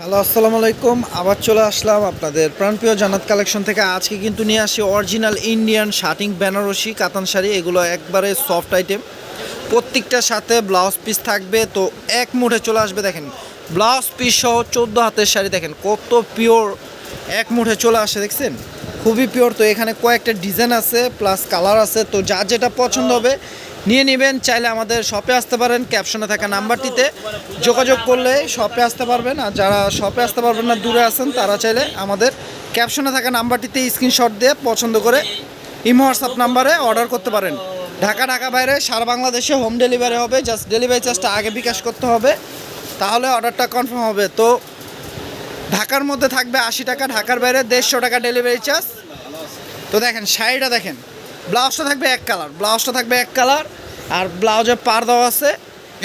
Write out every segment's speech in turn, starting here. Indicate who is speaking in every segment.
Speaker 1: Hello, আসসালামু আলাইকুম। আবার চলে আসলাম আপনাদের প্রাণপ্রিয় জান্নাত কালেকশন থেকে। আজকে কিন্তু নিয়ে আসি অরিজিনাল ইন্ডিয়ান শার্টিং বেনারসি কাতান শাড়ি। এগুলো একবারে সফট আইটেম, প্রত্যেকটার সাথে ব্লাউজ পিস থাকবে। তো এক মুঠে চলে আসবে। দেখেন ব্লাউজ পিস সহ 14 হাতের শাড়ি, দেখেন কত পিওর, এক মুঠে চলে আসে, দেখছেন খুবই পিওর। তো এখানে কয়েকটা ডিজাইন আছে প্লাস কালার আছে, তো যার যেটা পছন্দ হবে নিয়ে নেবেন। চাইলে আমাদের শপে আসতে পারেন, ক্যাপশনে থাকা নাম্বারটিতে যোগাযোগ করলে শপে আসতে পারবেন। আর যারা শপে আসতে পারবেন না, দূরে আছেন, তারা চাইলে আমাদের ক্যাপশনে থাকা নাম্বারটিতে স্ক্রিনশট দিয়ে পছন্দ করে ইমো হোয়াটসঅ্যাপ নাম্বারে অর্ডার করতে পারেন। ঢাকা বাইরে সারা বাংলাদেশে হোম ডেলিভারি হবে। জাস্ট ডেলিভারি চার্জটা আগে বিকাশ করতে হবে, তাহলে অর্ডারটা কনফার্ম হবে। তো ঢাকার মধ্যে থাকবে 80 টাকা, ঢাকার বাইরে 150 টাকা ডেলিভারি চার্জ। তো দেখেন শাড়িটা দেখেন, ব্লাউজটা থাকবে এক কালার, আর ব্লাউজে পার দেওয়া আছে।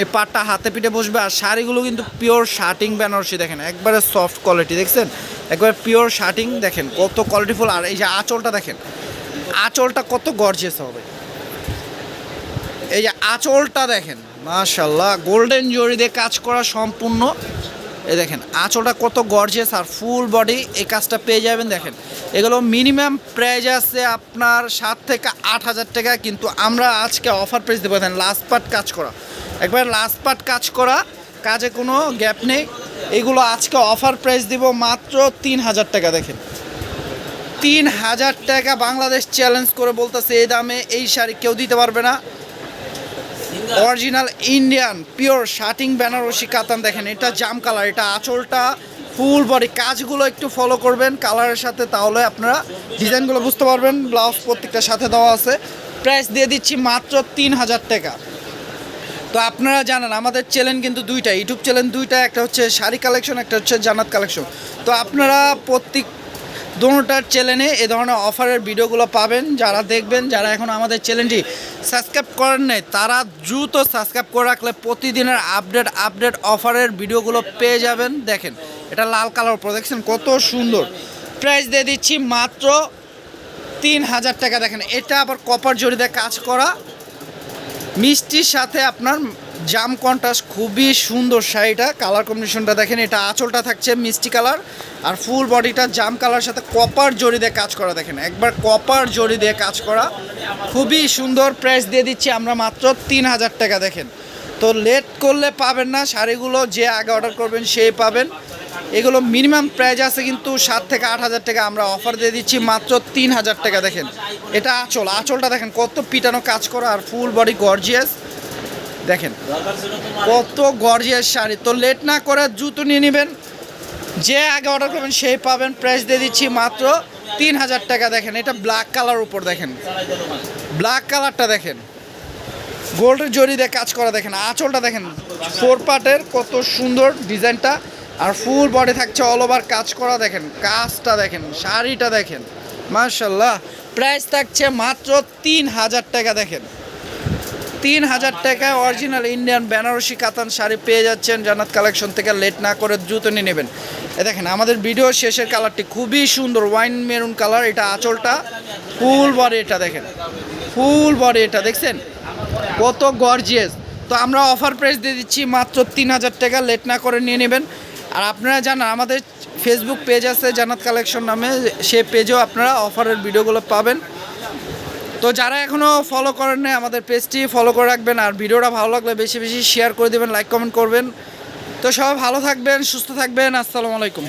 Speaker 1: এই পাড়টা হাতে পিঠে বসবে। আর শাড়িগুলো কিন্তু পিওর শার্টিং বেনারসি, দেখেন একবারে সফট কোয়ালিটি, দেখছেন একবারে পিওর শার্টিং, দেখেন কত কোয়ালিটিফুল। আর এই যে আঁচলটা দেখেন, আঁচলটা কত গর্জিয়াস হবে। এই যে আঁচলটা দেখেন, মাশাআল্লাহ গোল্ডেন জরি দিয়ে কাজ করা সম্পূর্ণ। এই দেখেন আঁচলটা কত গর্জিয়াস, আর ফুল বডি এই কাজটা পেয়ে যাবেন। দেখেন এগুলো মিনিমাম প্রাইস আছে আপনার 7 থেকে 8 হাজার টাকা, কিন্তু আমরা আজকে অফার প্রাইস দেবো। দেখেন লাস্ট পার্ট কাজ করা, একবার লাস্ট পার্ট কাজ করা, কাজে কোনো গ্যাপ নেই। এগুলো আজকে অফার প্রাইস দিব মাত্র 3,000 টাকা। দেখেন 3,000 টাকা, বাংলাদেশ চ্যালেঞ্জ করে বলতেছে এই দামে এই শাড়ি কেউ দিতে পারবে না। অরিজিনাল ইন্ডিয়ান পিওর শার্টিং বেনারসি কাতান, দেখেন এটা জাম কালার, এটা আঁচলটা ফুল বডি। কাজগুলো একটু ফলো করবেন কালারের সাথে, তাহলে আপনারা ডিজাইনগুলো বুঝতে পারবেন। ব্লাউজ প্রত্যেকটার সাথে দেওয়া আছে। প্রাইস দিয়ে দিচ্ছি মাত্র 3,000 টাকা। তো আপনারা জানেন আমাদের চ্যানেল কিন্তু দুইটা, ইউটিউব চ্যানেল দুইটা, একটা হচ্ছে শাড়ি কালেকশন, একটা হচ্ছে জান্নাত কালেকশন। তো আপনারা প্রত্যেক দোনোটার চ্যানেলে এ ধরনের অফারের ভিডিওগুলো পাবেন। যারা দেখবেন, যারা এখন আমাদের চ্যানেলটি সাবস্ক্রাইব করেন নাই, তারা দ্রুত সাবস্ক্রাইব করে রাখলে প্রতিদিনের আপডেট অফারের ভিডিওগুলো পেয়ে যাবেন। দেখেন এটা লাল কালার উপর, দেখছেন কত সুন্দর। প্রাইস দিয়ে দিচ্ছি মাত্র 3,000 টাকা। দেখেন এটা আবার কপার জড়িতে কাজ করা, মিষ্টির সাথে আপনার জাম কন্ট্রাস্ট, খুবই সুন্দর শাড়িটা। কালার কম্বিনেশনটা দেখেন, এটা আঁচলটা থাকছে মিষ্টি কালার, আর ফুল বডিটা জাম কালার সাথে কপার জড়ি দিয়ে কাজ করা। দেখেন একবার কপার জড়ি দিয়ে কাজ করা, খুবই সুন্দর। প্রাইস দিয়ে দিচ্ছি আমরা মাত্র 3,000 টাকা। দেখেন তো লেট করলে পাবেন না শাড়িগুলো, যে আগে অর্ডার করবেন সেই পাবেন। এগুলো মিনিমাম প্রাইস আছে কিন্তু 7 থেকে 8 হাজার টাকা, আমরা অফার দিয়ে দিচ্ছি মাত্র 3,000 টাকা। দেখেন এটা আঁচলটা দেখেন কত পিটানো কাজ করা, আর ফুল বডি গর্জিয়াস, দেখেন কত গর্জিয়াস শাড়ি। তো লেট না করে জুতো নিয়ে নেবেন, যে আগে অর্ডার করবেন সেই পাবেন। প্রাইস দিয়ে দিচ্ছি মাত্র 3,000 টাকা। দেখেন এটা ব্ল্যাক কালার উপর, দেখেন ব্ল্যাক কালারটা দেখেন, গোল্ডের জরি দিয়ে কাজ করা। দেখেন আঁচলটা দেখেন 4 পার্টের, কত সুন্দর ডিজাইনটা, আর ফুল বডি থাকছে অল ওভার কাজ করা। দেখেন কাজটা দেখেন, শাড়িটা দেখেন, মাশাআল্লাহ। প্রাইস থাকছে মাত্র 3,000 টাকা। দেখেন 3,000 টাকায় অরিজিনাল ইন্ডিয়ান বেনারসি কাতান শাড়ি পেয়ে যাচ্ছেন জান্নাত কালেকশন থেকে। লেট না করে দ্রুত নিয়ে নেবেন। দেখেন আমাদের ভিডিও শেষের কালারটি খুবই সুন্দর, ওয়াইন মেরুন কালার, এটা আঁচলটা, ফুল বডি এটা দেখেন, ফুল বডি এটা দেখছেন কত গর্জিয়াস। তো আমরা অফার প্রাইস দিয়ে দিচ্ছি মাত্র 3,000 টাকা। লেট না করে নিয়ে নেবেন। আর আপনারা জানেন আমাদের ফেসবুক পেজ আছে জান্নাত কালেকশন নামে, সে পেজেও আপনারা অফারের ভিডিওগুলো পাবেন। তো যারা এখনও ফলো করেন না, আমাদের পেজটি ফলো করে রাখবেন। আর ভিডিওটা ভালো লাগলে বেশি বেশি শেয়ার করে দেবেন, লাইক কমেন্ট করবেন। তো সবাই ভালো থাকবেন, সুস্থ থাকবেন। আসসালামু আলাইকুম।